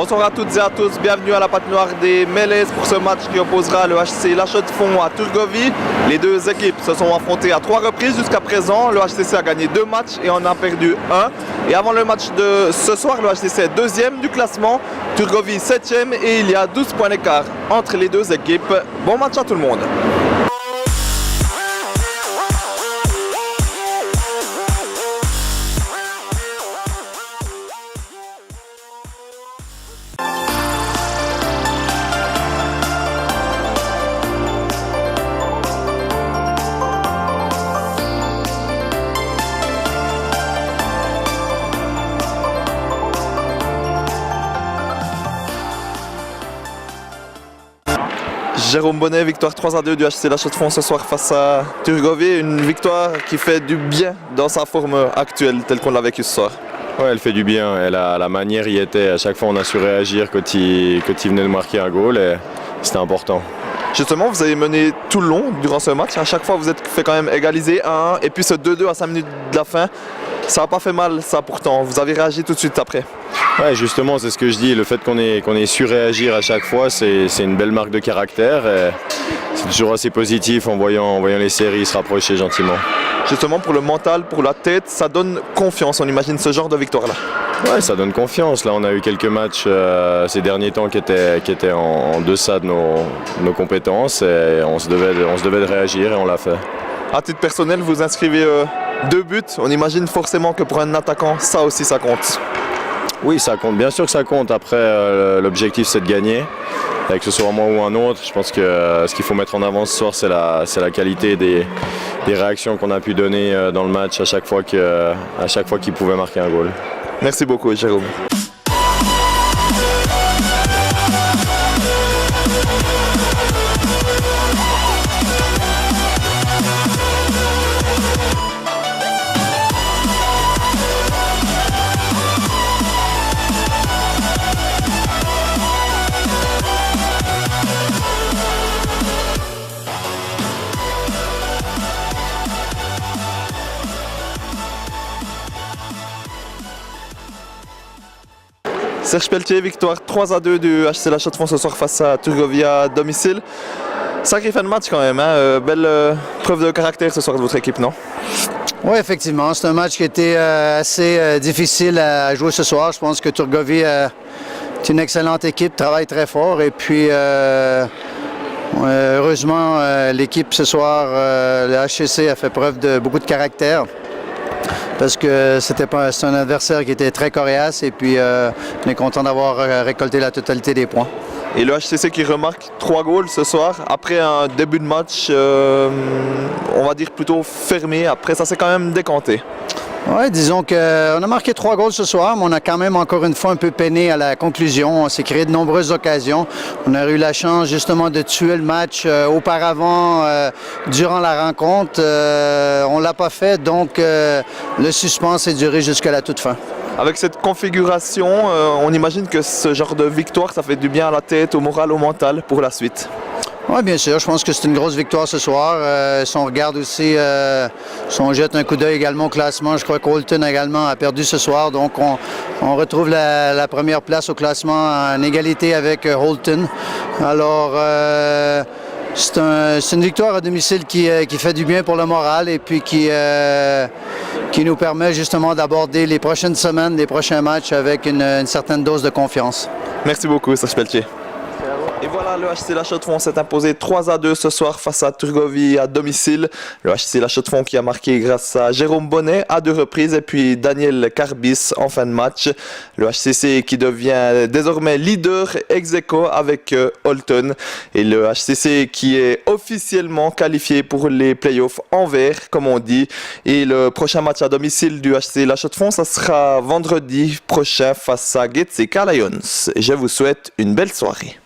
Bonsoir à toutes et à tous, bienvenue à la patinoire des Mélèzes pour ce match qui opposera le HC La Chaux-de-Fonds à Turgovie. Les deux équipes se sont affrontées à 3 reprises jusqu'à présent. Le HCC a gagné 2 matchs et en a perdu 1. Et avant le match de ce soir, le HCC est 2e du classement, Turgovie 7e et il y a 12 points d'écart entre les deux équipes. Bon match à tout le monde. Jérôme Bonnet, victoire 3-2 du HC La Chaux-de-Fonds ce soir face à Turgovie. Une victoire qui fait du bien dans sa forme actuelle telle qu'on l'a vécue ce soir. Ouais, elle fait du bien. Et la manière y était. À chaque fois, on a su réagir quand il venait de marquer un goal et c'était important. Justement, vous avez mené tout le long durant ce match. À chaque fois, vous êtes fait quand même égaliser 1-1 et puis ce 2-2 à 5 minutes de la fin. Ça n'a pas fait mal, ça pourtant. Vous avez réagi tout de suite après. Ouais, justement, c'est ce que je dis. Le fait qu'on ait su réagir à chaque fois, c'est une belle marque de caractère. C'est toujours assez positif en voyant les séries se rapprocher gentiment. Justement, pour le mental, pour la tête, ça donne confiance. On imagine ce genre de victoire-là. Ouais, ça donne confiance. Là, on a eu quelques matchs ces derniers temps qui étaient en deçà de nos compétences et on se devait de réagir et on l'a fait. À titre personnel, vous inscrivez 2 buts. On imagine forcément que pour un attaquant, ça aussi, ça compte. Oui, ça compte. Bien sûr que ça compte. Après, l'objectif, c'est de gagner. Et que ce soit moi ou un autre, je pense que ce qu'il faut mettre en avant ce soir, c'est la qualité des réactions qu'on a pu donner dans le match à chaque fois qu'il pouvait marquer un goal. Merci beaucoup, Jérôme. Serge Pelletier, victoire 3-2 du HC La Chaux-de-Fonds ce soir face à Turgovie à domicile. Sacré fin de match quand même, hein? Belle preuve de caractère ce soir de votre équipe, non? Oui, effectivement. C'est un match qui était assez difficile à jouer ce soir. Je pense que Turgovie est une excellente équipe, travaille très fort. Et puis, heureusement, l'équipe ce soir, le HCC, a fait preuve de beaucoup de caractère. Parce que c'est un adversaire qui était très coriace et puis on est content d'avoir récolté la totalité des points. Et le HCC qui remarque 3 goals ce soir, après un début de match, on va dire plutôt fermé, après ça s'est quand même décanté. Oui, disons qu'on a marqué 3 goals ce soir, mais on a quand même encore une fois un peu peiné à la conclusion. On s'est créé de nombreuses occasions. On a eu la chance justement de tuer le match auparavant, durant la rencontre. On ne l'a pas fait, donc le suspense est duré jusqu'à la toute fin. Avec cette configuration, on imagine que ce genre de victoire, ça fait du bien à la tête, au moral, au mental pour la suite. Oui, bien sûr. Je pense que c'est une grosse victoire ce soir. Si on regarde aussi, si on jette un coup d'œil également au classement, je crois qu'Holton également a perdu ce soir. Donc, on retrouve la première place au classement en égalité avec Holton. Alors, c'est une victoire à domicile qui fait du bien pour le moral et puis qui nous permet justement d'aborder les prochaines semaines, les prochains matchs avec une certaine dose de confiance. Merci beaucoup, Serge Pelletier. Et voilà, le HC La Chaux-de-Fonds s'est imposé 3-2 ce soir face à Turgovie à domicile. Le HC La Chaux-de-Fonds qui a marqué grâce à Jérôme Bonnet à 2 reprises et puis Daniel Carbis en fin de match. Le HCC qui devient désormais leader ex-aequo avec Holton. Et le HCC qui est officiellement qualifié pour les playoffs en vert, comme on dit. Et le prochain match à domicile du HC La Chaux-de-Fonds, ça sera vendredi prochain face à Getseka Lions. Et je vous souhaite une belle soirée.